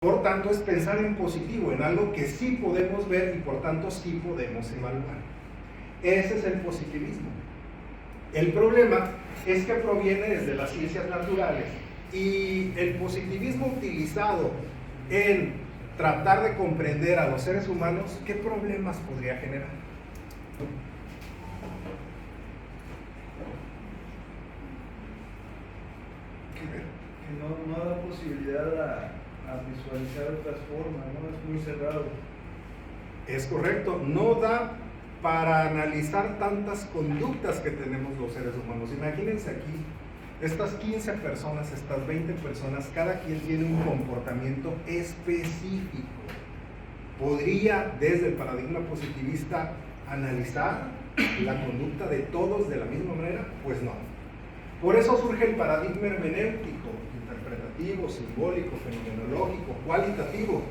Por tanto, es pensar en positivo, en algo que sí podemos ver y por tanto sí podemos evaluar. Ese es el positivismo. El problema es que proviene desde las ciencias naturales y el positivismo utilizado en tratar de comprender a los seres humanos, ¿qué problemas podría generar? Que no da posibilidad a visualizar otras formas, ¿no? Es muy cerrado. Es correcto, no da para analizar tantas conductas que tenemos los seres humanos. Imagínense aquí, estas 15 personas, estas 20 personas, cada quien tiene un comportamiento específico. ¿Podría, desde el paradigma positivista, analizar la conducta de todos de la misma manera? Pues no. Por eso surge el paradigma hermenéutico, interpretativo, simbólico, fenomenológico, cualitativo,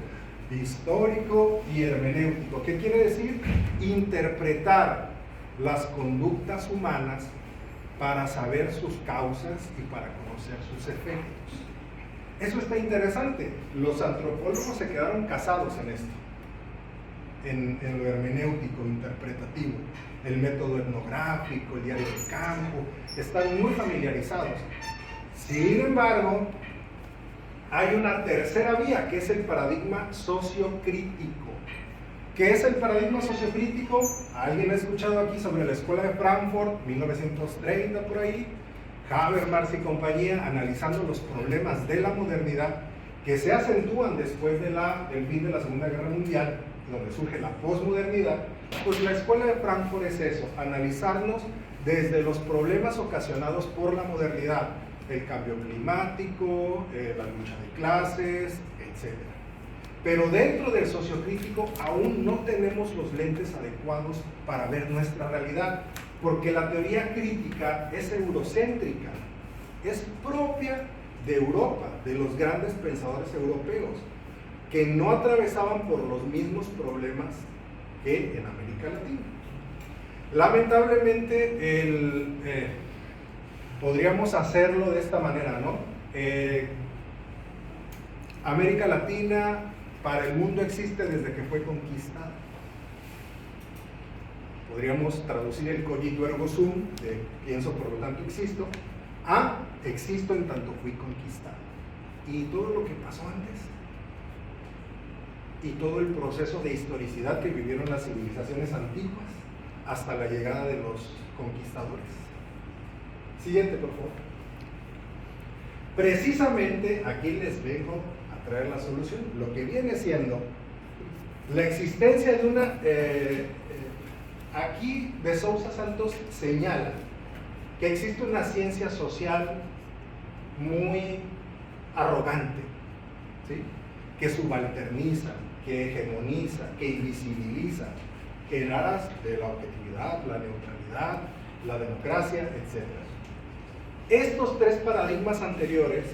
histórico y hermenéutico. ¿Qué quiere decir? Interpretar las conductas humanas para saber sus causas y para conocer sus efectos. Eso está interesante. Los antropólogos se quedaron casados en esto, en lo hermenéutico, interpretativo. El método etnográfico, el diario de campo, están muy familiarizados. Sin embargo, hay una tercera vía, que es el paradigma sociocrítico. ¿Qué es el paradigma sociocrítico? ¿Alguien ha escuchado aquí sobre la Escuela de Frankfurt, 1930 por ahí? Habermas y compañía, analizando los problemas de la modernidad que se acentúan después del fin de la Segunda Guerra Mundial, donde surge la posmodernidad. Pues la Escuela de Frankfurt es eso, analizarnos desde los problemas ocasionados por la modernidad, el cambio climático, la lucha de clases, etc. Pero dentro del sociocrítico aún no tenemos los lentes adecuados para ver nuestra realidad, porque la teoría crítica es eurocéntrica, es propia de Europa, de los grandes pensadores europeos, que no atravesaban por los mismos problemas que en América Latina. Lamentablemente, podríamos hacerlo de esta manera, ¿no? América Latina para el mundo existe desde que fue conquistada. Podríamos traducir el cogito ergo sum, de pienso por lo tanto existo, a existo en tanto fui conquistado. Y todo lo que pasó antes, y todo el proceso de historicidad que vivieron las civilizaciones antiguas hasta la llegada de los conquistadores. Siguiente, por favor. Precisamente aquí les vengo a traer la solución, lo que viene siendo la existencia de una... aquí de Sousa Santos señala que existe una ciencia social muy arrogante, ¿sí? Que subalterniza, que hegemoniza, que invisibiliza, que en aras de la objetividad, la neutralidad, la democracia, etc. Estos tres paradigmas anteriores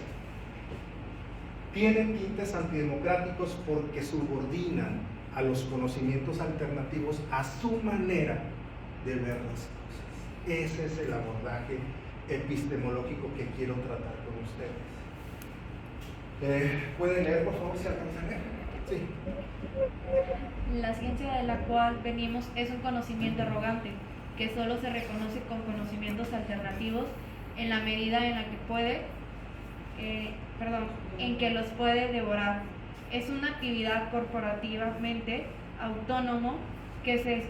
tienen tintes antidemocráticos porque subordinan a los conocimientos alternativos a su manera de ver las cosas. Ese es el abordaje epistemológico que quiero tratar con ustedes. ¿Pueden leer, por favor, si alcanzan a leer? Sí. La ciencia de la cual venimos es un conocimiento arrogante, que solo se reconoce con conocimientos alternativos en la medida en la que en que los puede devorar. Es una actividad corporativamente autónomo que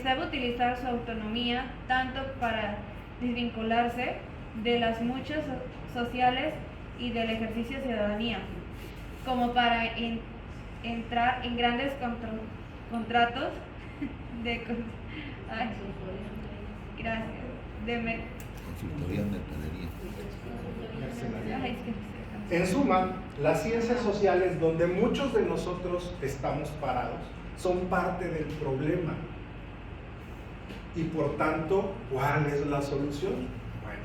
sabe utilizar su autonomía tanto para desvincularse de las muchas sociales y del ejercicio de ciudadanía, como para entrar en grandes contratos de consultoría de mercadería. En suma, las ciencias sociales donde muchos de nosotros estamos parados son parte del problema. Y por tanto, ¿cuál es la solución? Bueno,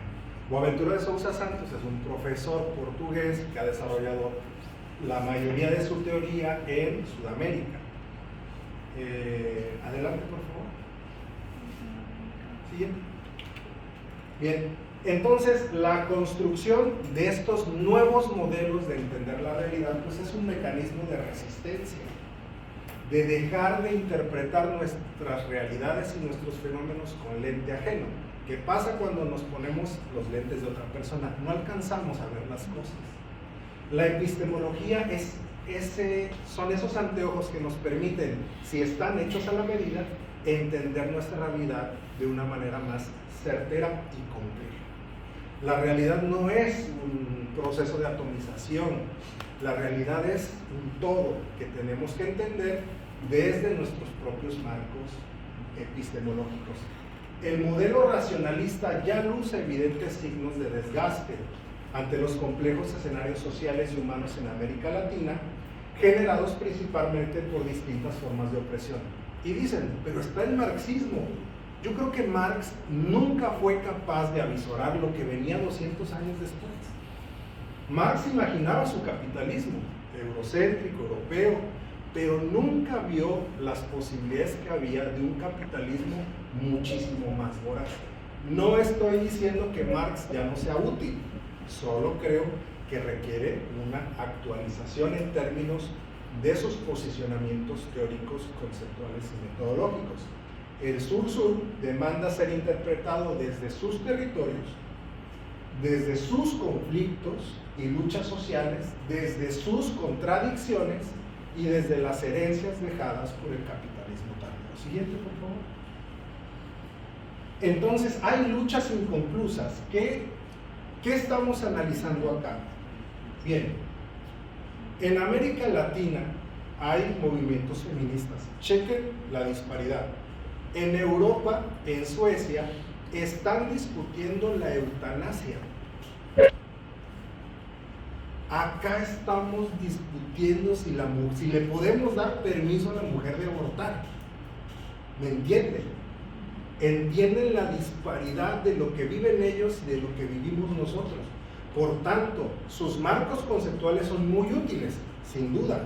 Boaventura de Sousa Santos es un profesor portugués que ha desarrollado la mayoría de su teoría en Sudamérica. Adelante, por favor. Siguiente. Bien. Entonces, la construcción de estos nuevos modelos de entender la realidad, pues es un mecanismo de resistencia, de dejar de interpretar nuestras realidades y nuestros fenómenos con lente ajeno. ¿Qué pasa cuando nos ponemos los lentes de otra persona? No alcanzamos a ver las cosas. La epistemología son esos anteojos que nos permiten, si están hechos a la medida, entender nuestra realidad de una manera más certera y compleja. La realidad no es un proceso de atomización, la realidad es un todo que tenemos que entender desde nuestros propios marcos epistemológicos. El modelo racionalista ya luce evidentes signos de desgaste ante los complejos escenarios sociales y humanos en América Latina, generados principalmente por distintas formas de opresión. Y dicen, pero está el marxismo. Yo creo que Marx nunca fue capaz de avisorar lo que venía 200 años después. Marx imaginaba su capitalismo eurocéntrico, europeo, pero nunca vio las posibilidades que había de un capitalismo muchísimo más voraz. No estoy diciendo que Marx ya no sea útil, solo creo que requiere una actualización en términos de sus posicionamientos teóricos, conceptuales y metodológicos. El sur-sur demanda ser interpretado desde sus territorios, desde sus conflictos y luchas sociales, desde sus contradicciones y desde las herencias dejadas por el capitalismo tardío. Siguiente, por favor. Entonces, hay luchas inconclusas. ¿Qué estamos analizando acá? Bien, en América Latina hay movimientos feministas. Chequen la disparidad. En Europa, en Suecia, están discutiendo la eutanasia. Acá estamos discutiendo si le podemos dar permiso a la mujer de abortar. ¿Me entienden? Entienden la disparidad de lo que viven ellos y de lo que vivimos nosotros. Por tanto, sus marcos conceptuales son muy útiles, sin duda,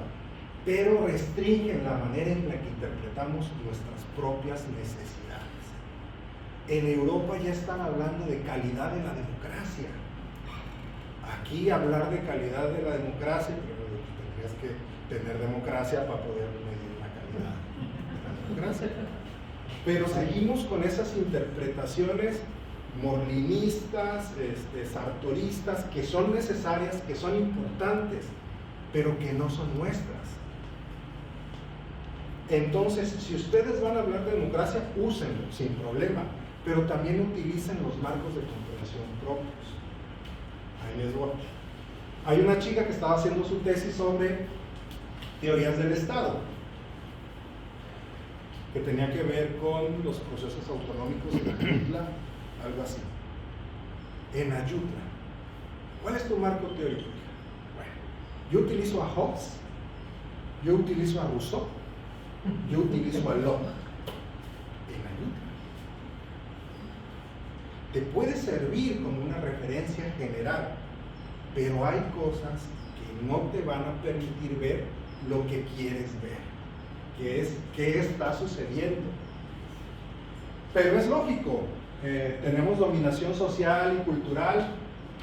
pero restringen la manera en la que interpretamos nuestras propias necesidades. En Europa ya están hablando de calidad de la democracia. Aquí hablar de calidad de la democracia, pero tendrías que tener democracia para poder medir la calidad de la democracia. Pero seguimos con esas interpretaciones morlinistas, sartoristas, que son necesarias, que son importantes, pero que no son nuestras. Entonces, si ustedes van a hablar de democracia, úsenlo, sin problema, pero también utilicen los marcos de comprensión propios. Ahí les voy. Hay una chica que estaba haciendo su tesis sobre teorías del Estado, que tenía que ver con los procesos autonómicos en Ayutla, algo así. En Ayutla, ¿cuál es tu marco teórico? Bueno, yo utilizo a Hobbes, yo utilizo a Rousseau, yo utilizo a Locke. En Ayutla te puede servir como una referencia general, pero hay cosas que no te van a permitir ver lo que quieres ver, que es qué está sucediendo. Pero es lógico, tenemos dominación social y cultural,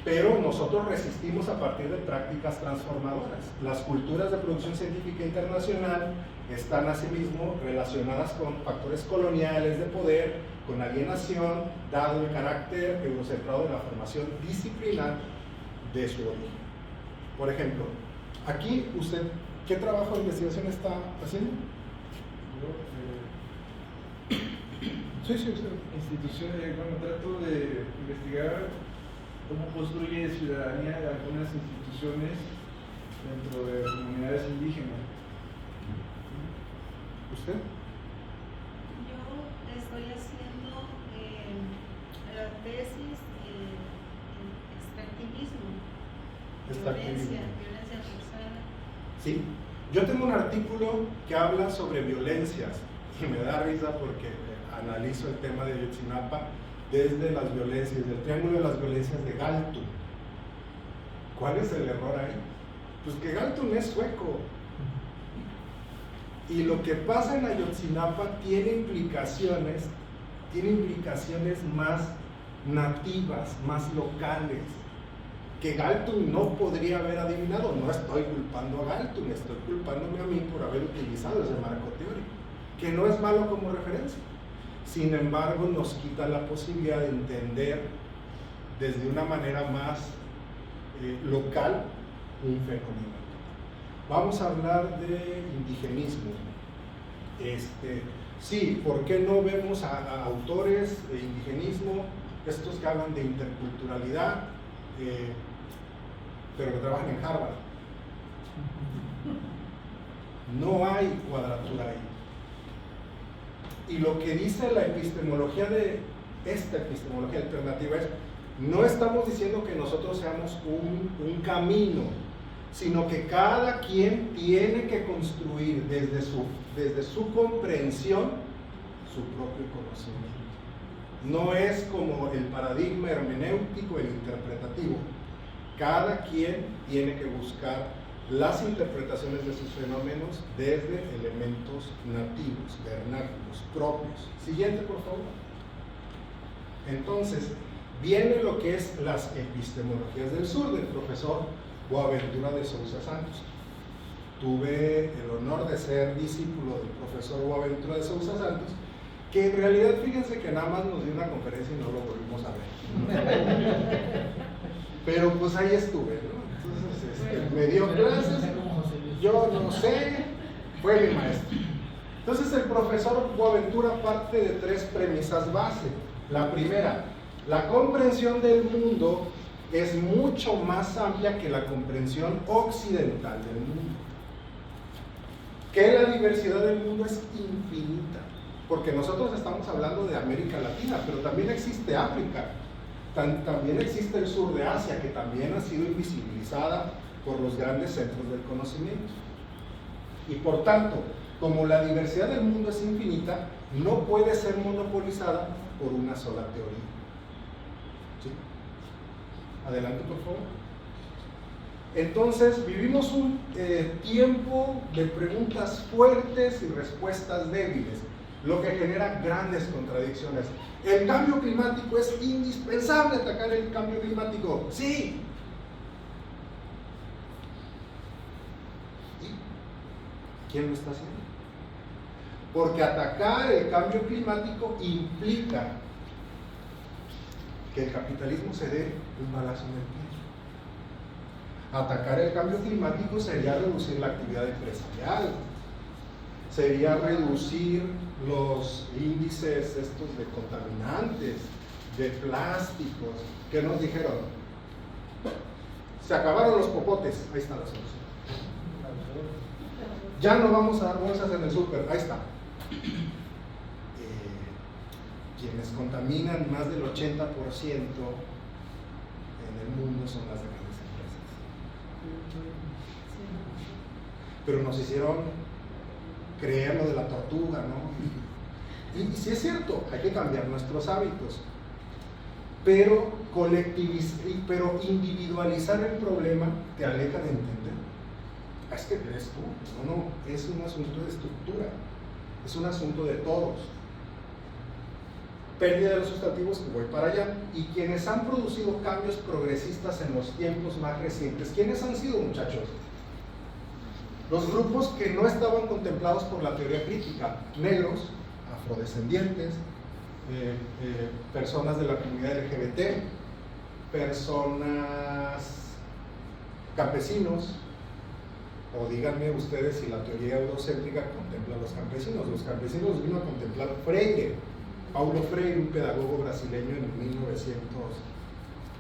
pero nosotros resistimos a partir de prácticas transformadoras. Las culturas de producción científica internacional están asimismo relacionadas con factores coloniales de poder, con alienación, dado el carácter eurocentrado de la formación disciplinar de su origen. Por ejemplo, aquí usted, ¿qué trabajo de investigación está haciendo? Sí, usted. Instituciones, bueno, trato de investigar cómo construye ciudadanía de algunas instituciones dentro de comunidades indígenas. ¿Usted? Yo estoy haciendo la tesis en extractivismo, violencia forzada. Sí, yo tengo un artículo que habla sobre violencias y me da risa porque analizo el tema de Ayotzinapa desde las violencias, del triángulo de las violencias de Galtung. ¿Cuál es el error ahí? Pues que Galtung es sueco. Y lo que pasa en Ayotzinapa tiene implicaciones más nativas, más locales, que Galtung no podría haber adivinado. No estoy culpando a Galtung, estoy culpándome a mí por haber utilizado ese marco teórico, que no es malo como referencia. Sin embargo, nos quita la posibilidad de entender desde una manera más local un fenómeno. Vamos a hablar de indigenismo. Sí, ¿por qué no vemos a autores de indigenismo, estos que hablan de interculturalidad, pero que trabajan en Harvard? No hay cuadratura ahí. Y lo que dice la epistemología de esta epistemología alternativa es: no estamos diciendo que nosotros seamos un camino, sino que cada quien tiene que construir desde su comprensión su propio conocimiento. No es como el paradigma hermenéutico, el interpretativo. Cada quien tiene que buscar las interpretaciones de sus fenómenos desde elementos nativos, vernáculos, propios. Siguiente, por favor. Entonces, viene lo que es las epistemologías del sur, del profesor Boaventura de Sousa Santos. Tuve el honor de ser discípulo del profesor Boaventura de Sousa Santos, que en realidad, fíjense que nada más nos dio una conferencia y no lo volvimos a ver. Pero pues ahí estuve, ¿no? Entonces me dio clases, yo no sé, fue mi maestro. Entonces el profesor Boaventura parte de tres premisas base. La primera: la comprensión del mundo es mucho más amplia que la comprensión occidental del mundo. Que la diversidad del mundo es infinita, porque nosotros estamos hablando de América Latina, pero también existe África, también existe el sur de Asia, que también ha sido invisibilizada por los grandes centros del conocimiento. Y por tanto, como la diversidad del mundo es infinita, no puede ser monopolizada por una sola teoría. ¿Sí? Adelante, por favor. Entonces, vivimos un tiempo de preguntas fuertes y respuestas débiles, lo que genera grandes contradicciones. ¿El cambio climático es indispensable atacar el cambio climático? Sí. ¿Y quién lo está haciendo? Porque atacar el cambio climático implica que el capitalismo se dé un balazo en el pie. Atacar el cambio climático sería reducir la actividad empresarial, sería reducir los índices estos de contaminantes, de plásticos, que nos dijeron: se acabaron los popotes, ahí está la solución. Ya no vamos a dar bolsas en el súper, ahí está. Quienes contaminan más del 80% en el mundo son las grandes empresas. Pero nos hicieron creer lo de la tortuga, ¿no? Y sí es cierto, hay que cambiar nuestros hábitos, pero individualizar el problema te aleja de entender. Es que eres tú, no, es un asunto de estructura, es un asunto de todos. Pérdida de los sustantivos, que voy para allá. Y quienes han producido cambios progresistas en los tiempos más recientes, ¿quiénes han sido, muchachos? Los grupos que no estaban contemplados por la teoría crítica: negros, afrodescendientes, personas de la comunidad LGBT, personas, campesinos, o díganme ustedes si la teoría eurocéntrica contempla a los campesinos. Los campesinos vino a contemplar Freire, Paulo Freire, un pedagogo brasileño en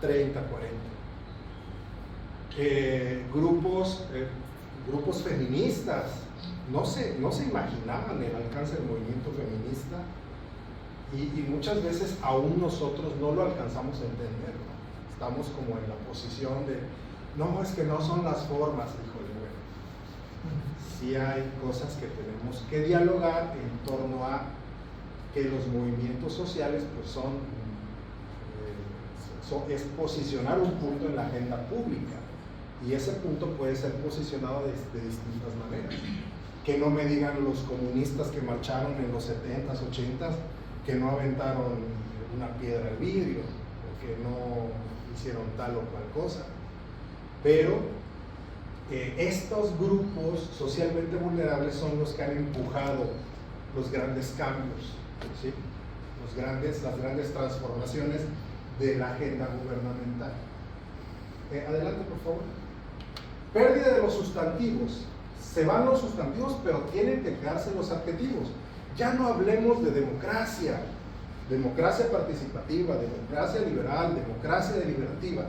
1930-40. Grupos feministas no se imaginaban el alcance del movimiento feminista, y muchas veces aún nosotros no lo alcanzamos a entender, ¿no? Estamos como en la posición de: no, es que no son las formas. Híjole, bueno, sí hay cosas que tenemos que dialogar en torno a que los movimientos sociales pues es posicionar un punto en la agenda pública, y ese punto puede ser posicionado de distintas maneras. Que no me digan los comunistas que marcharon en los 70s, 80s, que no aventaron una piedra al vidrio. que no hicieron tal o cual cosa, pero estos grupos socialmente vulnerables son los que han empujado los grandes cambios, ¿sí? Las grandes transformaciones de la agenda gubernamental. Adelante, por favor. Pérdida de los sustantivos. Se van los sustantivos, pero tienen que quedarse los adjetivos. Ya no hablemos de democracia participativa, democracia liberal, democracia deliberativa.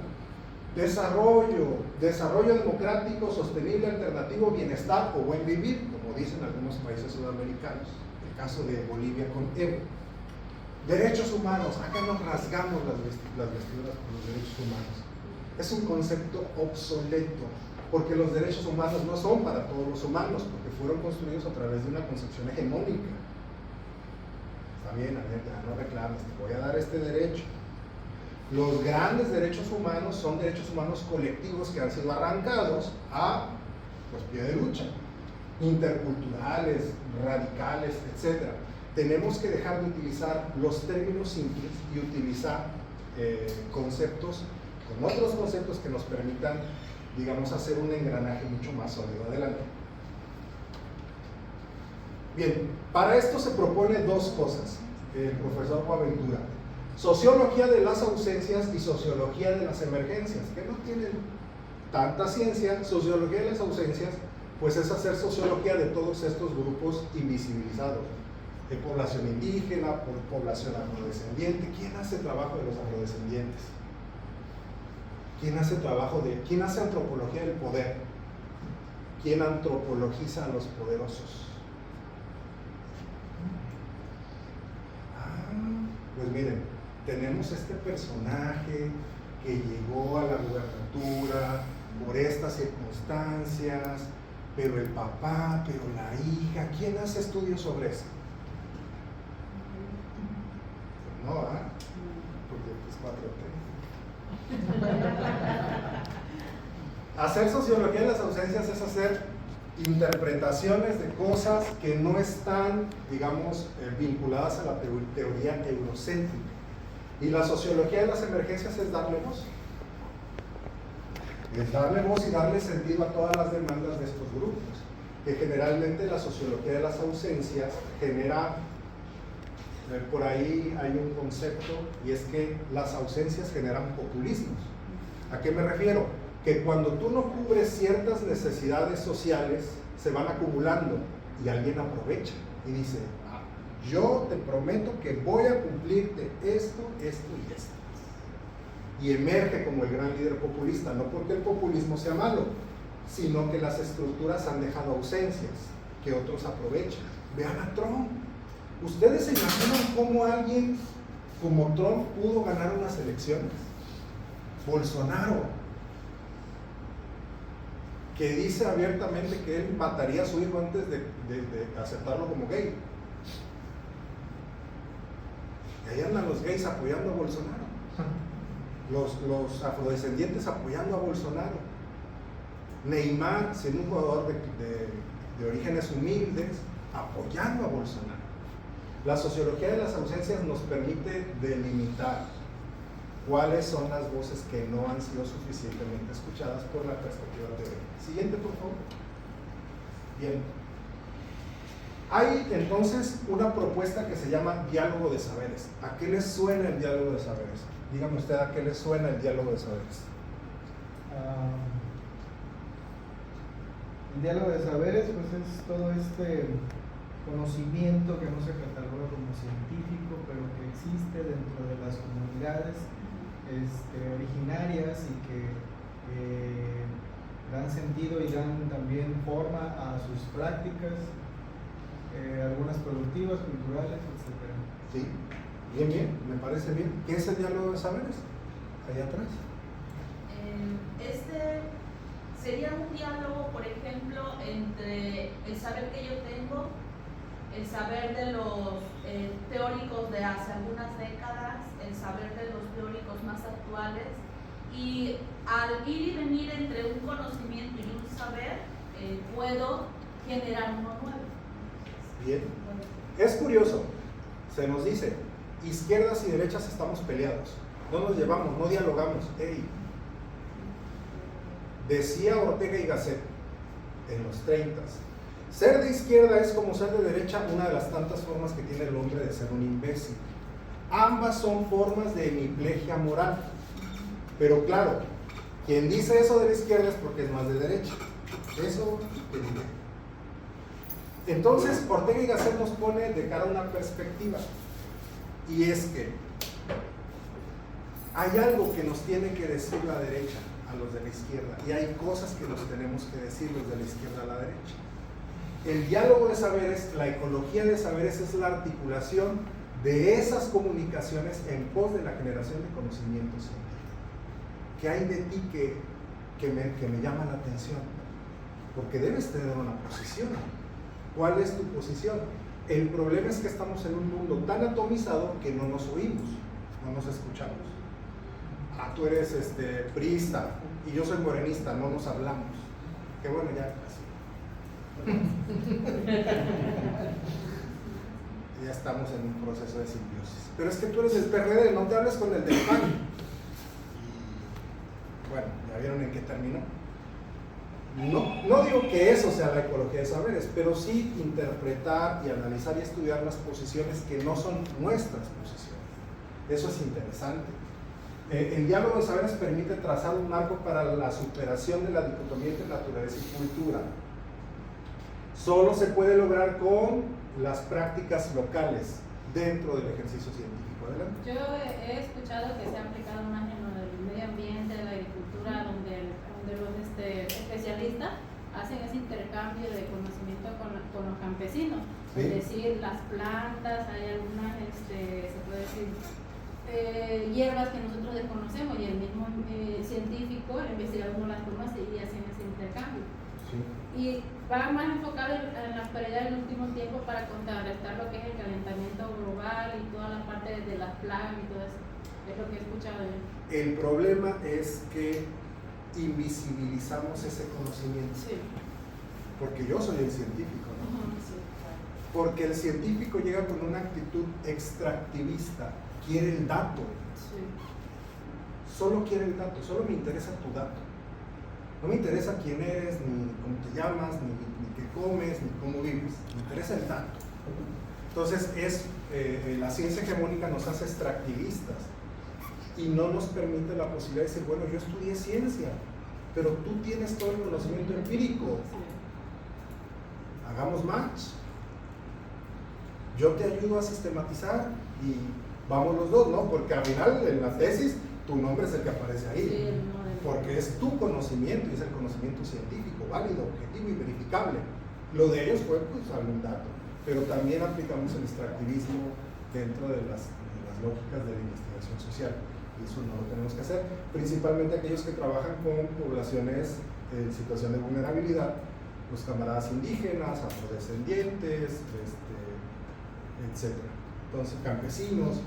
Desarrollo democrático, sostenible, alternativo, bienestar o buen vivir, como dicen algunos países sudamericanos, el caso de Bolivia con Evo. Derechos humanos, acá nos rasgamos las vestiduras por los derechos humanos. Es un concepto obsoleto, porque los derechos humanos no son para todos los humanos, porque fueron construidos a través de una concepción hegemónica. Está bien, no reclames, te voy a dar este derecho. Los grandes derechos humanos son derechos humanos colectivos que han sido arrancados a pie de lucha, interculturales, radicales, etc. Tenemos que dejar de utilizar los términos simples y utilizar conceptos con otros conceptos que nos permitan, digamos, hacer un engranaje mucho más sólido. Adelante. Bien, para esto se propone dos cosas, el profesor Boaventura: sociología de las ausencias y sociología de las emergencias, que no tienen tanta ciencia. Sociología de las ausencias, pues es hacer sociología de todos estos grupos invisibilizados, de población indígena, población afrodescendiente. ¿Quién hace trabajo de los afrodescendientes? ¿Quién hace antropología del poder? ¿Quién antropologiza a los poderosos? Pues miren, tenemos este personaje que llegó a la gubernatura por estas circunstancias, pero el papá, pero la hija. ¿Quién hace estudios sobre eso? No, porque es 4T. Hacer sociología de las ausencias es hacer interpretaciones de cosas que no están, digamos, vinculadas a la teoría eurocéntrica. Y la sociología de las emergencias es darle voz. Es darle voz y darle sentido a todas las demandas de estos grupos. Que generalmente la sociología de las ausencias genera, por ahí hay un concepto, y es que las ausencias generan populismos. ¿A qué me refiero? Que cuando tú no cubres ciertas necesidades sociales, se van acumulando y alguien aprovecha y dice: yo te prometo que voy a cumplirte esto, esto y esto. Y emerge como el gran líder populista, no porque el populismo sea malo, sino que las estructuras han dejado ausencias que otros aprovechan. Vean a Trump. ¿Ustedes se imaginan cómo alguien como Trump pudo ganar unas elecciones? Bolsonaro, que dice abiertamente que él mataría a su hijo antes de aceptarlo como gay. Y ahí andan los gays apoyando a Bolsonaro, los afrodescendientes apoyando a Bolsonaro, Neymar, siendo un jugador de orígenes humildes, apoyando a Bolsonaro. La sociología de las ausencias nos permite delimitar cuáles son las voces que no han sido suficientemente escuchadas por la perspectiva teórica. Siguiente, por favor. Bien. Hay entonces una propuesta que se llama diálogo de saberes. ¿A qué les suena el diálogo de saberes? Dígame usted, ¿a qué les suena el diálogo de saberes? El diálogo de saberes, pues es todo este conocimiento que no se cataloga como científico, pero que existe dentro de las comunidades originarias y que dan sentido y dan también forma a sus prácticas, algunas productivas, culturales, etc. Sí, bien, me parece bien. ¿Qué es el diálogo de saberes? Allá atrás. Este sería un diálogo, por ejemplo, entre el saber que yo tengo, el saber de los teóricos de hace algunas décadas, el saber de los teóricos más actuales, y al ir y venir entre un conocimiento y un saber, puedo generar uno nuevo. Bien. Es curioso, se nos dice, izquierdas y derechas estamos peleados. no nos llevamos, no dialogamos. Ey. Decía Ortega y Gasset en los 30, ser de izquierda es como ser de derecha, una de las tantas formas que tiene el hombre de ser un imbécil. Ambas son formas de hemiplegia moral. Pero claro, quien dice eso de la izquierda es porque es más de derecha. Eso te diré. Entonces, Ortega y Gasset nos pone de cara a una perspectiva. Y es que hay algo que nos tiene que decir la derecha a los de la izquierda, y hay cosas que nos tenemos que decir los de la izquierda a la derecha. El diálogo de saberes, la ecología de saberes, es la articulación de esas comunicaciones en pos de la generación de conocimiento científico. ¿Qué hay de ti que me llama la atención? Porque debes tener una posición. ¿Cuál es tu posición? El problema es que estamos en un mundo tan atomizado que no nos oímos, no nos escuchamos. Ah, tú eres priista y yo soy morenista, no nos hablamos. Qué bueno, ya casi. Ya estamos en un proceso de simbiosis. Pero es que tú eres del PRD, no te hables con el del PAN. Y bueno, ¿ya vieron en qué terminó? No digo que eso sea la ecología de saberes, pero sí interpretar y analizar y estudiar las posiciones que no son nuestras posiciones. Eso es interesante. El diálogo de saberes permite trazar un marco para la superación de la dicotomía entre naturaleza y cultura. Solo se puede lograr con las prácticas locales dentro del ejercicio científico. Adelante. Yo he escuchado que se ha aplicado más en lo del medio ambiente, la agricultura, donde los especialistas hacen ese intercambio de conocimiento con los campesinos. ¿Sí? Es decir, las plantas, hay algunas, se puede decir, hierbas que nosotros desconocemos y el mismo científico, el investigador no las conoce y hacen ese intercambio. Sí. Y va más enfocado en la actualidad del último tiempo para contrarrestar lo que es el calentamiento global y toda la parte de las plagas y todo eso. Es lo que he escuchado yo. El problema es que invisibilizamos ese conocimiento. Sí. Porque yo soy el científico, ¿no? Sí. Porque el científico llega con una actitud extractivista, quiere el dato. Sí. Solo quiere el dato, solo me interesa tu dato. No me interesa quién eres, ni cómo te llamas, ni qué comes, ni cómo vives. Me interesa el dato. Entonces, la ciencia hegemónica nos hace extractivistas y no nos permite la posibilidad de decir, bueno, yo estudié ciencia, pero tú tienes todo el conocimiento empírico. Hagamos match. Yo te ayudo a sistematizar y vamos los dos, ¿no? Porque al final, en la tesis, tu nombre es el que aparece ahí. Sí, Porque es tu conocimiento y es el conocimiento científico, válido, objetivo y verificable. Lo de ellos fue pues algún dato, pero también aplicamos el extractivismo dentro de las lógicas de la investigación social, y eso no lo tenemos que hacer, principalmente aquellos que trabajan con poblaciones en situación de vulnerabilidad, los camaradas indígenas, afrodescendientes, etc. Entonces, campesinos.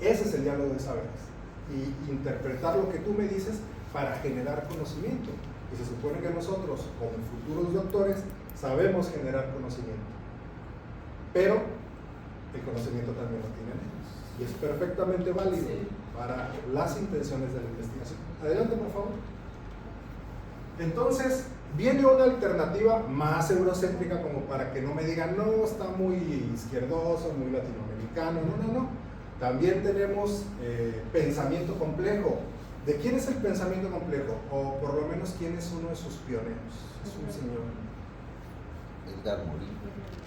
Ese es el diálogo de saberes, y interpretar lo que tú me dices para generar conocimiento. Y se supone que nosotros, como futuros doctores, sabemos generar conocimiento, pero el conocimiento también lo tienen ellos, y es perfectamente válido para las intenciones de la investigación. Adelante, por favor. Entonces, viene una alternativa más eurocéntrica, como para que no me digan, no, está muy izquierdoso, muy latinoamericano. No. También tenemos pensamiento complejo. ¿De quién es el pensamiento complejo? O por lo menos, ¿quién es uno de sus pioneros? Es un señor. Edgar Morin.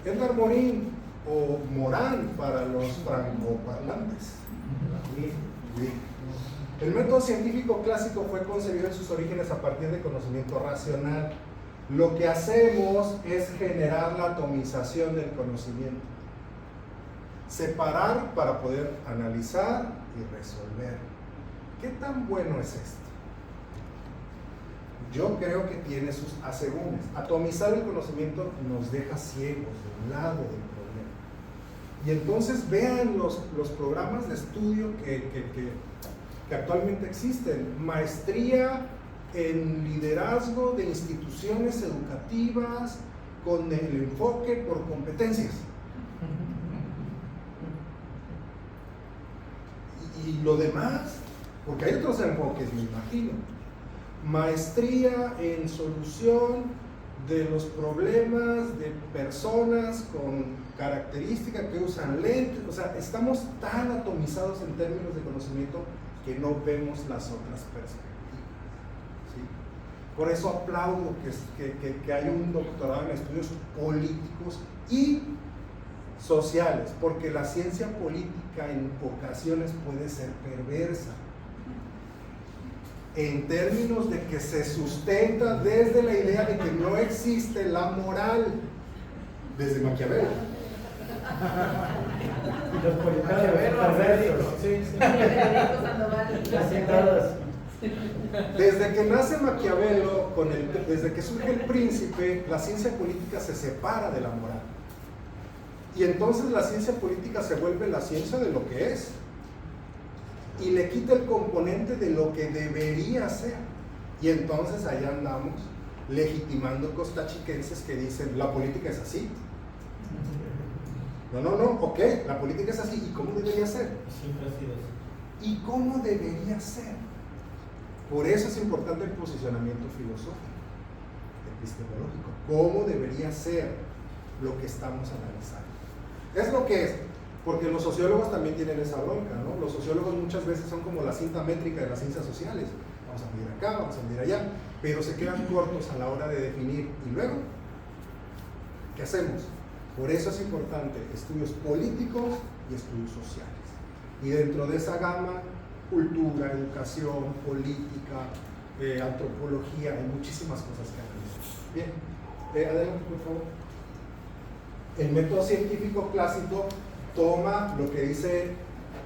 Edgar Morin, o Morán para los francoparlantes. El método científico clásico fue concebido en sus orígenes a partir de conocimiento racional. Lo que hacemos es generar la atomización del conocimiento. Separar para poder analizar y resolver. ¿Qué tan bueno es esto? Yo creo que tiene sus asegúnes. Atomizar el conocimiento nos deja ciegos de un lado del problema. Y entonces vean los programas de estudio que actualmente existen. Maestría en liderazgo de instituciones educativas con el enfoque por competencias. Y lo demás, porque hay otros enfoques, me imagino. Maestría en solución de los problemas de personas con características que usan lentes. O sea, estamos tan atomizados en términos de conocimiento que no vemos las otras perspectivas, ¿sí? Por eso aplaudo que haya un doctorado en estudios políticos y sociales, porque la ciencia política en ocasiones puede ser perversa, en términos de que se sustenta desde la idea de que no existe la moral, desde Maquiavelo. Los políticos perversos. Así todos. Desde que nace Maquiavelo, desde que surge el Príncipe, la ciencia política se separa de la moral. Y entonces la ciencia política se vuelve la ciencia de lo que es. Y le quita el componente de lo que debería ser. Y entonces allá andamos legitimando costachiquenses que dicen, la política es así. No, ok, la política es así. ¿Y cómo debería ser? Siempre ha sido así. ¿Y cómo debería ser? Por eso es importante el posicionamiento filosófico, epistemológico. ¿Cómo debería ser lo que estamos analizando? Es lo que es, porque los sociólogos también tienen esa bronca, ¿no? Los sociólogos muchas veces son como la cinta métrica de las ciencias sociales. Vamos a medir acá, vamos a medir allá, pero se quedan cortos a la hora de definir. ¿Y luego? ¿Qué hacemos? Por eso es importante estudios políticos y estudios sociales. Y dentro de esa gama, cultura, educación, política, antropología, hay muchísimas cosas que analizar. Bien, adelante por favor. El método científico clásico toma lo que dice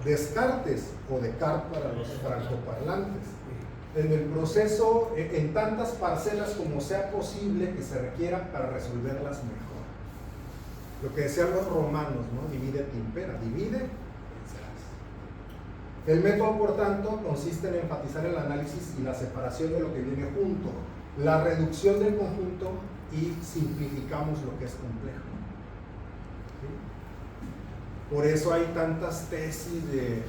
Descartes o Descartes para los francoparlantes. En el proceso, en tantas parcelas como sea posible que se requieran para resolverlas mejor. Lo que decían los romanos, ¿no? Divide et impera, divide, vencerás. El método, por tanto, consiste en enfatizar el análisis y la separación de lo que viene junto, la reducción del conjunto y simplificamos lo que es complejo. ¿Sí? Por eso hay tantas tesis de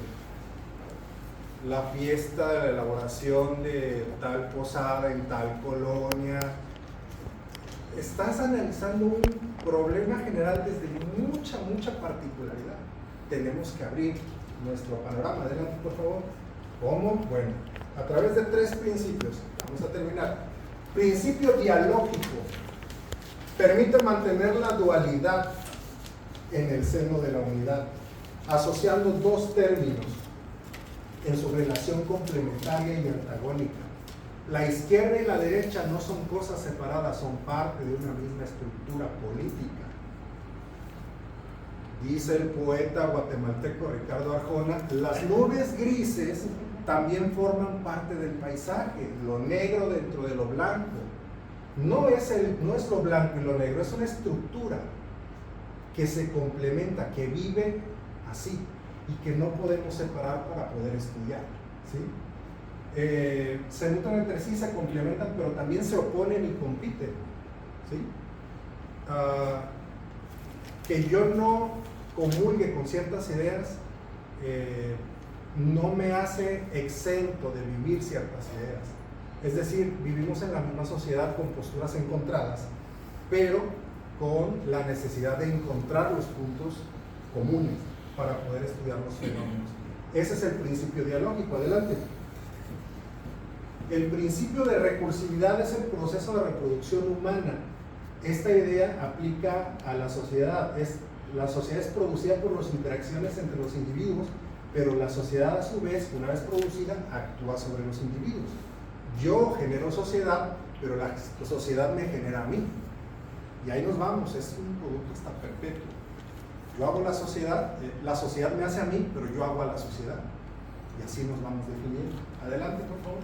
la fiesta de la elaboración de tal posada en tal colonia. Estás analizando un problema general desde mucha particularidad. Tenemos que abrir nuestro panorama. Adelante, por favor. ¿Cómo? Bueno, a través de 3 principios. Vamos a terminar. Principio dialógico. Permite mantener la dualidad en el seno de la unidad, asociando 2 términos en su relación complementaria y antagónica. La izquierda y la derecha no son cosas separadas, son parte de una misma estructura política. Dice el poeta guatemalteco Ricardo Arjona, las nubes grises también forman parte del paisaje, lo negro dentro de lo blanco. No es lo blanco y lo negro, es una estructura que se complementa, que vive así y que no podemos separar para poder estudiar, ¿sí? Se nutren entre sí, se complementan, pero también se oponen y compiten, ¿sí? Que yo no comulgue con ciertas ideas no me hace exento de vivir ciertas ideas. Es decir, vivimos en la misma sociedad con posturas encontradas, pero con la necesidad de encontrar los puntos comunes para poder estudiar los fenómenos. Ese es el principio dialógico. Adelante. El principio de recursividad es el proceso de reproducción humana. Esta idea aplica a la sociedad. La sociedad es producida por las interacciones entre los individuos, pero la sociedad a su vez, una vez producida, actúa sobre los individuos. Yo genero sociedad, pero la sociedad me genera a mí. Y ahí nos vamos, es un producto hasta perpetuo. Yo hago la sociedad me hace a mí, pero yo hago a la sociedad. Y así nos vamos definiendo. Adelante, por favor.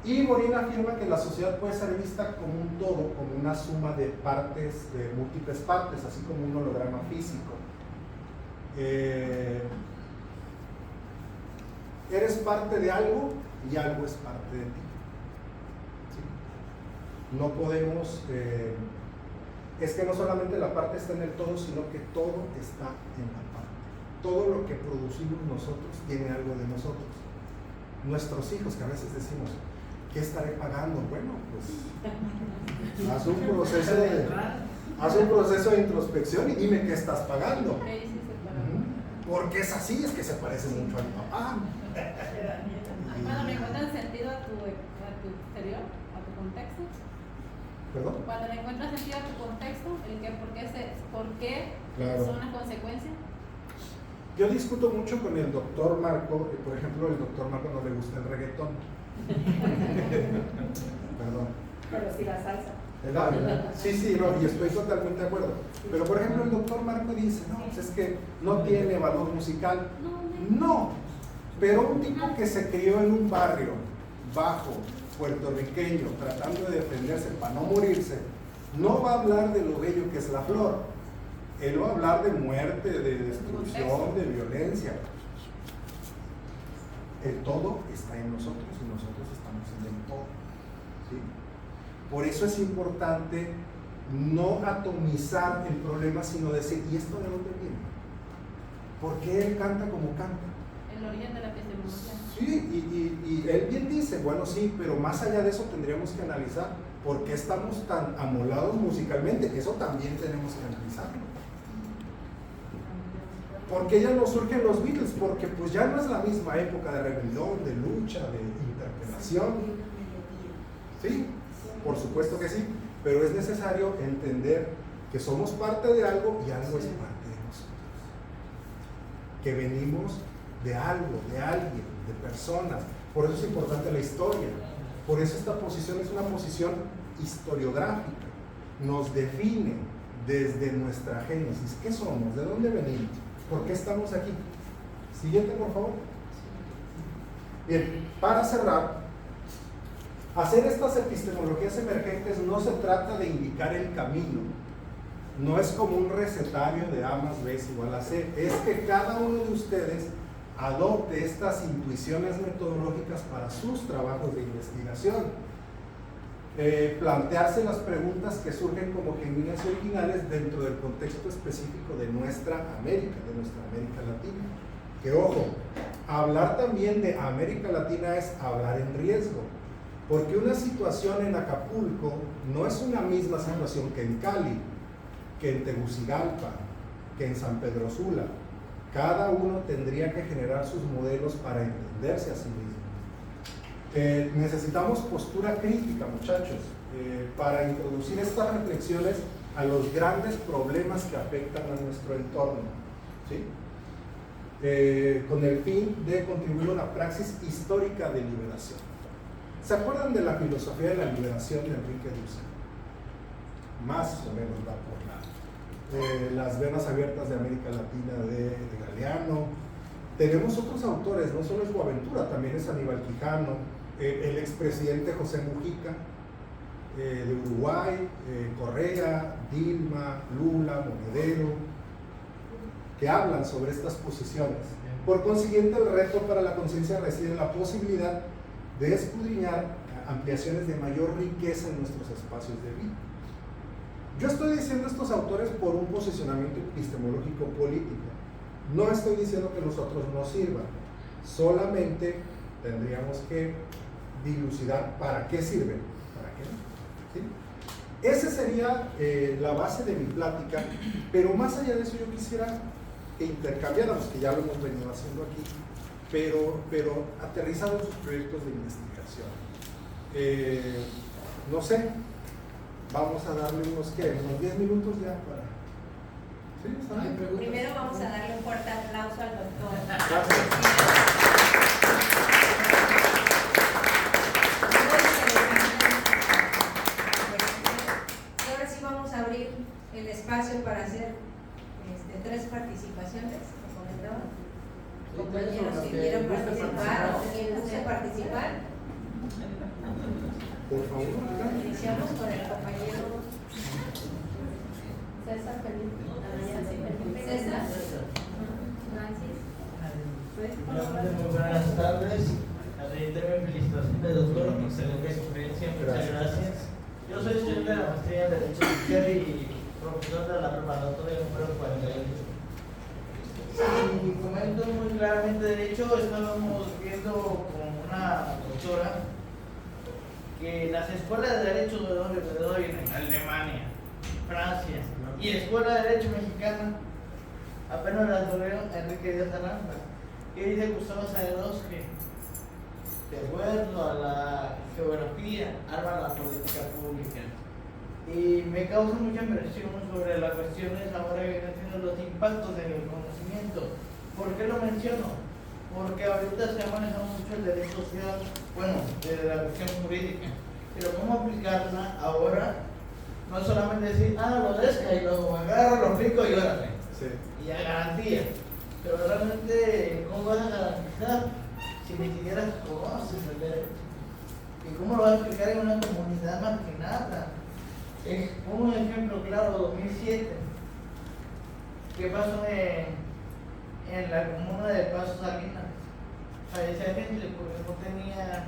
Y Morin afirma que la sociedad puede ser vista como un todo, como una suma de partes, de múltiples partes, así como un holograma físico. Eres parte de algo y algo es parte de ti. ¿Sí? No podemos, es que no solamente la parte está en el todo, sino que todo está en la parte. todo lo que producimos nosotros tiene algo de nosotros. Nuestros hijos, que a veces decimos, ¿qué estaré pagando? Bueno, pues haz un proceso de introspección y dime qué estás pagando. Porque es así, es que se parece mucho al papá. Cuando le encuentras sentido a tu exterior, a tu contexto. ¿Perdón? Cuando le encuentras sentido a tu contexto, por qué Claro. son las consecuencias. Yo discuto mucho con el doctor Marco, por ejemplo, el doctor Marco no le gusta el reggaetón. Perdón. Pero sí la salsa. Sí, no, y estoy totalmente de acuerdo. Pero por ejemplo el doctor Marco dice, no, pues es que no tiene valor musical. No, pero un tipo que se crió en un barrio bajo, puertorriqueño, tratando de defenderse para no morirse, no va a hablar de lo bello que es la flor. Él va a hablar de muerte, de destrucción, de violencia. El todo está en nosotros y nosotros estamos en el todo. ¿Sí? Por eso es importante no atomizar el problema, sino decir, ¿y esto de dónde viene? ¿Por qué él canta como canta? El origen de la epistemología. Sí, y él bien dice, bueno, sí, pero más allá de eso tendríamos que analizar por qué estamos tan amolados musicalmente. Eso también tenemos que analizarlo. ¿Por qué ya no surgen los Beatles? Porque pues ya no es la misma época de rebelión, de lucha, de interpelación. Sí, por supuesto que sí, pero es necesario entender que somos parte de algo y algo es parte de nosotros. Que venimos de algo, de alguien, de personas. Por eso es importante la historia. Por eso esta posición es una posición historiográfica. Nos define desde nuestra génesis. ¿Qué somos? ¿De dónde venimos? ¿Por qué estamos aquí? Siguiente, por favor. Bien, para cerrar, hacer estas epistemologías emergentes no se trata de indicar el camino. No es como un recetario de A más B es igual a C. Es que cada uno de ustedes adopte estas intuiciones metodológicas para sus trabajos de investigación. Plantearse las preguntas que surgen como genuinas y originales dentro del contexto específico de nuestra América Latina. Que ojo, hablar también de América Latina es hablar en riesgo, porque una situación en Acapulco no es una misma situación que en Cali, que en Tegucigalpa, que en San Pedro Sula. Cada uno tendría que generar sus modelos para entenderse a sí mismo. Necesitamos postura crítica, muchachos, para introducir estas reflexiones a los grandes problemas que afectan a nuestro entorno, ¿sí? Con el fin de contribuir a una praxis histórica de liberación. ¿Se acuerdan de la filosofía de la liberación de Enrique Dussel? Más o menos va por las venas abiertas de América Latina de Galeano. Tenemos otros autores, no solo es Boaventura, también es Aníbal Quijano, el expresidente José Mujica de Uruguay, Correa, Dilma, Lula, Monedero, que hablan sobre estas posiciones. Por consiguiente, el reto para la conciencia reside en la posibilidad de escudriñar ampliaciones de mayor riqueza en nuestros espacios de vida. Yo estoy diciendo estos autores por un posicionamiento epistemológico político. No estoy diciendo que los otros no sirvan, solamente tendríamos que dilucidar para qué sirven, para qué no. ¿Sí? Esa sería la base de mi plática, pero más allá de eso yo quisiera que intercambiáramos, que ya lo hemos venido haciendo aquí, pero aterrizado en sus proyectos de investigación. No sé, vamos a darle unos 10 minutos ya para... ¿Sí? ¿Está bien? Primero vamos a darle un fuerte aplauso al doctor. Gracias. Y ahora sí vamos a abrir el espacio para hacer 3 participaciones, como comentaban. Compañeros que quieran participar o quien guste participar. Por favor. Iniciamos con el compañero César Felipe. César. Francis. Muy buenas tardes. Reitero mi felicitación de doctor, excelente conferencia, muchas gracias. Yo soy estudiante de la maestría en Derecho Social y profesor de la preparatoria número 48. Sí, comento muy claramente. De hecho, estábamos viendo con una doctora que las escuelas de derecho de hoy en Alemania, Francia y Escuela de Derecho Mexicana apenas las abrió Enrique Díaz Aranda, que dice Gustavo Saedos que de acuerdo a la geografía arma la política pública. Y me causa mucha impresión sobre las cuestiones ahora que vienen siendo los impactos en el conocimiento. ¿Por qué lo menciono? Porque ahorita se ha manejado mucho el derecho social, bueno, desde la cuestión jurídica, pero cómo aplicarla ahora, no solamente decir, lo desca y lo agarro, lo aplico y órale, Sí. y a garantía, pero realmente, ¿cómo vas a garantizar si ni siquiera conoces el derecho? ¿Y cómo lo vas a aplicar en una comunidad marginada? Un ejemplo claro, 2007, ¿qué pasó en la comuna de Paso Salinas? Fallecía gente porque no tenía,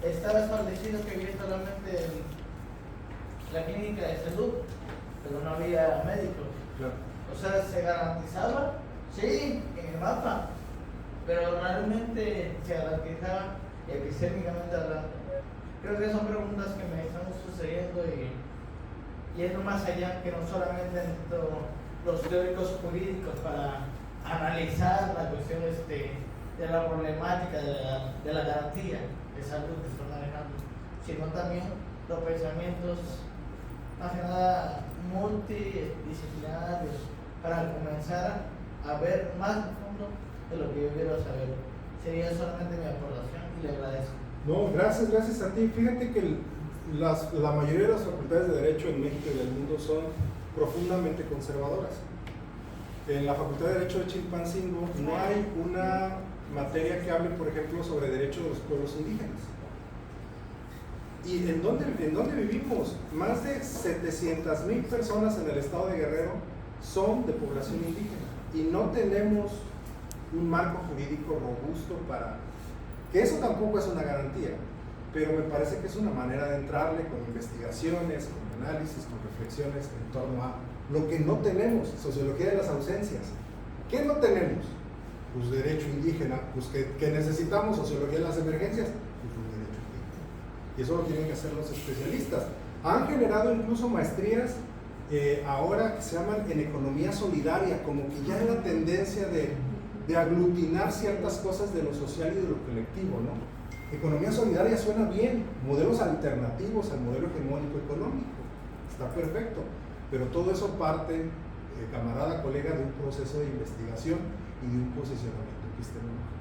estaba establecido que había solamente la clínica de salud, pero no había médicos. Claro. O sea, se garantizaba, sí, en el mapa, pero realmente se garantizaba epistémicamente hablando. Creo que son preguntas que me están sucediendo y yendo más allá, que no solamente los teóricos jurídicos para analizar la cuestión de la problemática de la garantía de salud que están manejando, sino también los pensamientos más que nada multidisciplinarios para comenzar a ver más a fondo de lo que yo quiero saber. Sería solamente mi aportación y le agradezco. No, gracias a ti. Fíjate que la mayoría de las facultades de Derecho en México y del mundo son profundamente conservadoras. En la Facultad de Derecho de Chilpancingo no hay una materia que hable, por ejemplo, sobre derecho de los pueblos indígenas. ¿Y en dónde vivimos? Más de 700,000 personas en el estado de Guerrero son de población indígena y no tenemos un marco jurídico robusto para... que eso tampoco es una garantía, pero me parece que es una manera de entrarle con investigaciones, con análisis, con reflexiones en torno a lo que no tenemos, sociología de las ausencias. ¿Qué no tenemos? Pues derecho indígena, pues que necesitamos sociología de las emergencias, pues un derecho indígena. Y eso lo tienen que hacer los especialistas. Han generado incluso maestrías ahora que se llaman en economía solidaria, como que ya hay la tendencia de aglutinar ciertas cosas de lo social y de lo colectivo, ¿no? Economía solidaria suena bien, modelos alternativos al modelo hegemónico económico, está perfecto, pero todo eso parte, camarada, colega, de un proceso de investigación y de un posicionamiento epistemológico,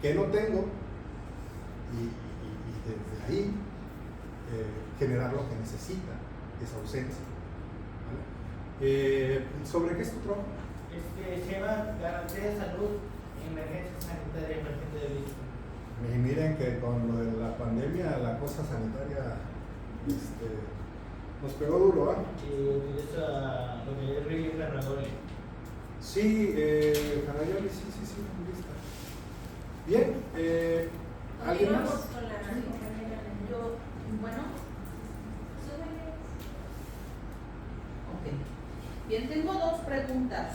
que no tengo, y desde ahí generar lo que necesita, esa ausencia. ¿Vale? ¿Sobre qué es tu trabajo? Se llama Garantía de Salud en Emergencia Sanitaria Emergente de Vista. Y miren que con lo de la pandemia la cosa sanitaria nos pegó duro, ¿ah? Y utiliza lo que es Río Ferragoli. Sí, Ferragoli, sí, lista. Bien, ¿alguien más? Continuamos con la Yo, bueno. Ok. Bien, tengo dos preguntas.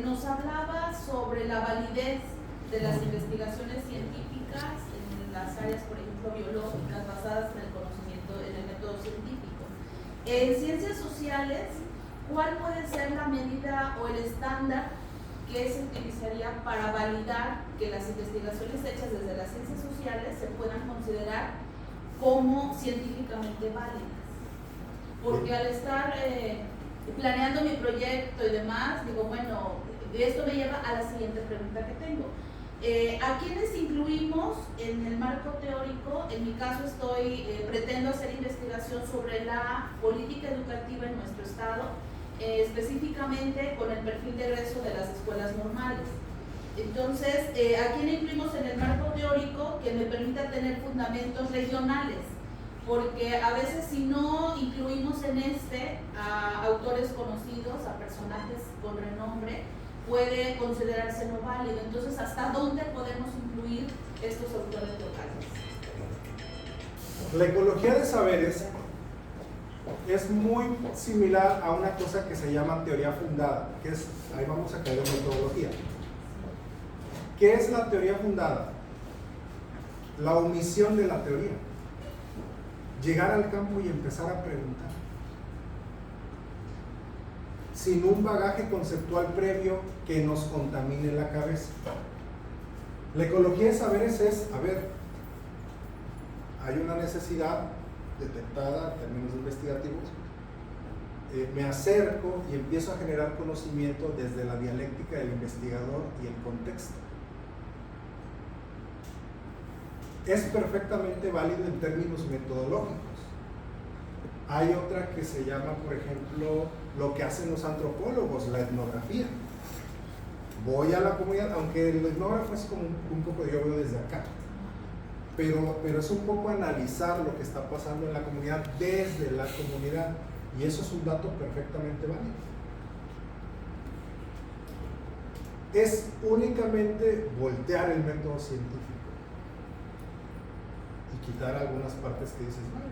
Nos hablaba sobre la validez de las investigaciones científicas en las áreas, por ejemplo, biológicas, basadas en el conocimiento, en el método científico. En ciencias sociales, ¿cuál puede ser la medida o el estándar que se utilizaría para validar que las investigaciones hechas desde las ciencias sociales se puedan considerar como científicamente válidas? Porque al estar planeando mi proyecto y demás, digo, bueno, esto me lleva a la siguiente pregunta que tengo. ¿A quiénes incluimos en el marco teórico? En mi caso pretendo hacer investigación sobre la política educativa en nuestro estado, específicamente con el perfil de egreso de las escuelas normales. Entonces, ¿a quién incluimos en el marco teórico que me permita tener fundamentos regionales? Porque a veces si no incluimos en a autores conocidos, a personajes con renombre, puede considerarse no válido. Entonces, ¿hasta dónde podemos incluir estos autores locales? La ecología de saberes es muy similar a una cosa que se llama teoría fundada, que es, ahí vamos a caer en metodología. ¿Qué es la teoría fundada? La omisión de la teoría. Llegar al campo y empezar a preguntar. Sin un bagaje conceptual previo que nos contamine la cabeza. La ecología de saberes es, a ver, hay una necesidad detectada en términos investigativos, me acerco y empiezo a generar conocimiento desde la dialéctica del investigador y el contexto. Es perfectamente válido en términos metodológicos. Hay otra que se llama, por ejemplo, lo que hacen los antropólogos, la etnografía. Voy a la comunidad, aunque el etnógrafo es como un poco, yo veo desde acá, pero es un poco analizar lo que está pasando en la comunidad desde la comunidad, y eso es un dato perfectamente válido. Es únicamente voltear el método científico y quitar algunas partes que dices, bueno.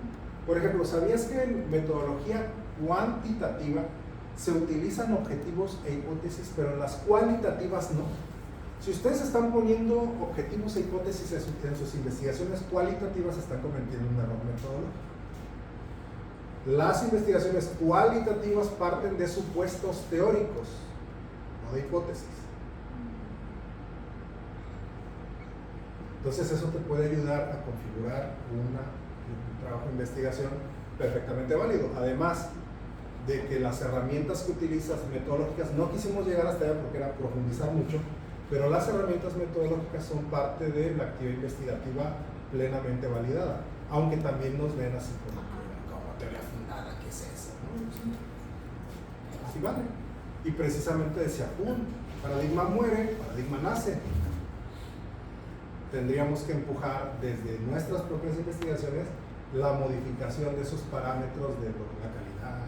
Por ejemplo, ¿sabías que en metodología cuantitativa se utilizan objetivos e hipótesis, pero en las cualitativas no? Si ustedes están poniendo objetivos e hipótesis en sus investigaciones cualitativas, están cometiendo un error metodológico. Las investigaciones cualitativas parten de supuestos teóricos, no de hipótesis. Entonces eso te puede ayudar a configurar un trabajo de investigación perfectamente válido. Además de que las herramientas que utilizas metodológicas, no quisimos llegar hasta allá porque era profundizar mucho, pero las herramientas metodológicas son parte de la actividad investigativa plenamente validada, aunque también nos ven así como teoría fundada, ¿qué es eso? ¿No? Así vale. Y precisamente decía, paradigma muere, paradigma nace. Tendríamos que empujar desde nuestras propias investigaciones la modificación de esos parámetros de la calidad.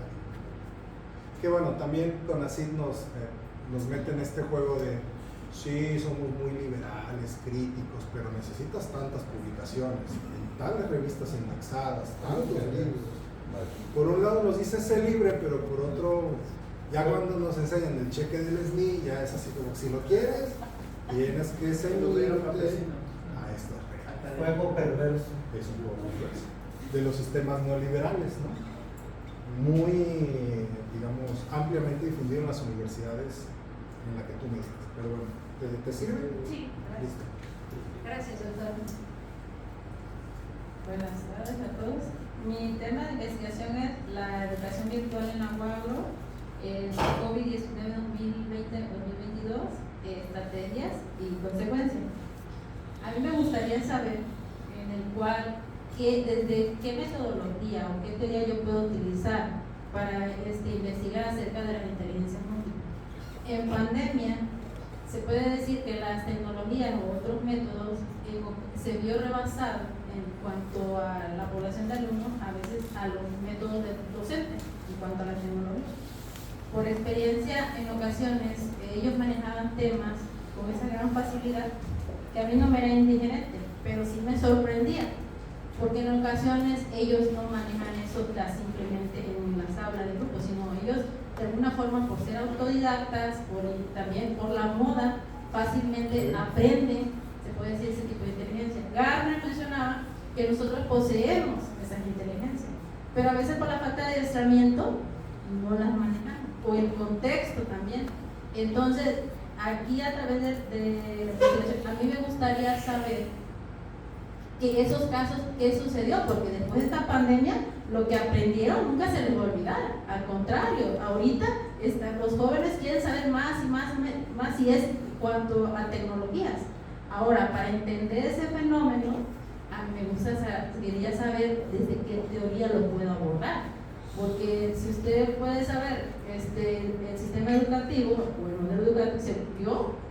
Que bueno, también CONACYT nos mete en este juego de sí, somos muy liberales, críticos, pero necesitas tantas publicaciones, en tales revistas indexadas, tantos libros. Por un lado nos dice sé libre, pero por otro, ya cuando nos enseñan el cheque del SNI, ya es así como si lo quieres, tienes que ceñirte a estas reglas. Juego perverso. Es un juego perverso. De los sistemas neoliberales, ¿no? Muy, digamos, ampliamente difundido en las universidades en la que tú me dices. Pero bueno, ¿te sirve? Sí, gracias. Listo. Gracias, doctor. Buenas tardes a todos. Mi tema de investigación es la educación virtual en Aguagro, el COVID-19 2020-2022, estrategias y consecuencias. A mí me gustaría saber en el cual, desde qué metodología o qué teoría yo puedo utilizar para investigar acerca de la inteligencia múltiple. En pandemia, se puede decir que las tecnologías o otros métodos se vio rebasado en cuanto a la población de alumnos, a veces a los métodos de docentes en cuanto a la tecnología. Por experiencia, en ocasiones ellos manejaban temas con esa gran facilidad que a mí no me era indiferente, pero sí me sorprendía, porque en ocasiones ellos no manejan eso simplemente en las aulas de grupo, sino ellos de alguna forma, por ser autodidactas, también por la moda, fácilmente aprenden, se puede decir, ese tipo de inteligencia. Gardner mencionaba que nosotros poseemos esas inteligencias, pero a veces por la falta de adiestramiento no las manejamos, o el contexto también. Entonces, aquí a través de a mí me gustaría saber que esos casos, ¿qué sucedió? Porque después de esta pandemia, lo que aprendieron nunca se les va a olvidar. Al contrario, ahorita los jóvenes quieren saber más y más y es cuanto a tecnologías. Ahora, para entender ese fenómeno, a mí quería saber desde qué teoría lo puedo abordar. Porque si usted puede saber, el sistema educativo o el modelo educativo se vio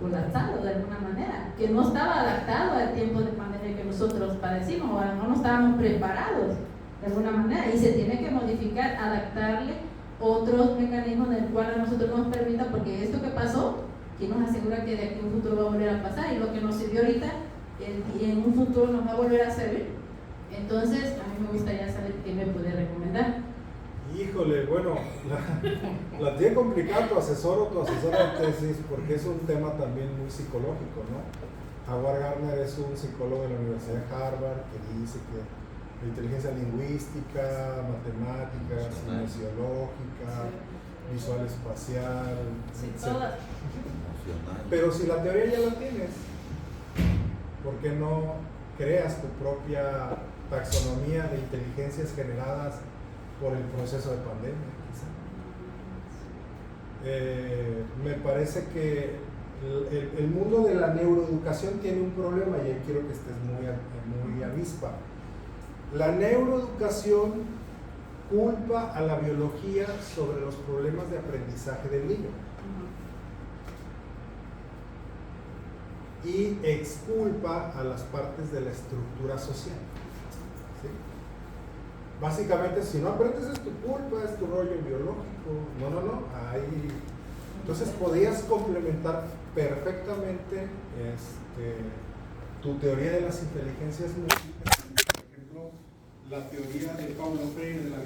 colapsado de alguna manera, que no estaba adaptado al tiempo de pandemia que nosotros padecimos, o a lo mejor no estábamos preparados de alguna manera, y se tiene que modificar, adaptarle otros mecanismos del cual a nosotros nos permita, porque esto que pasó, ¿quién nos asegura que de aquí a un futuro va a volver a pasar? Y lo que nos sirvió ahorita, y en un futuro nos va a volver a servir. Entonces, a mí me gustaría saber qué me puede recomendar. Híjole, bueno, la tiene complicada tu asesor o tu asesora de tesis porque es un tema también muy psicológico, ¿no? Howard Gardner es un psicólogo de la Universidad de Harvard que dice que la inteligencia lingüística, matemáticas, kinesiológica, visual espacial, Sí, etcétera. todas. Emocional. Pero si la teoría ya la tienes, ¿por qué no creas tu propia taxonomía de inteligencias generadas por el proceso de pandemia? Quizá? Me parece que el mundo de la neuroeducación tiene un problema y ahí quiero que estés muy avispa. La neuroeducación culpa a la biología sobre los problemas de aprendizaje del niño y exculpa a las partes de la estructura social. ¿Sí? Básicamente, si no aprendes es tu culpa, es tu rollo biológico. No. Entonces podías complementar perfectamente tu teoría de las inteligencias múltiples. Por ejemplo, la teoría de Paulo Freire de la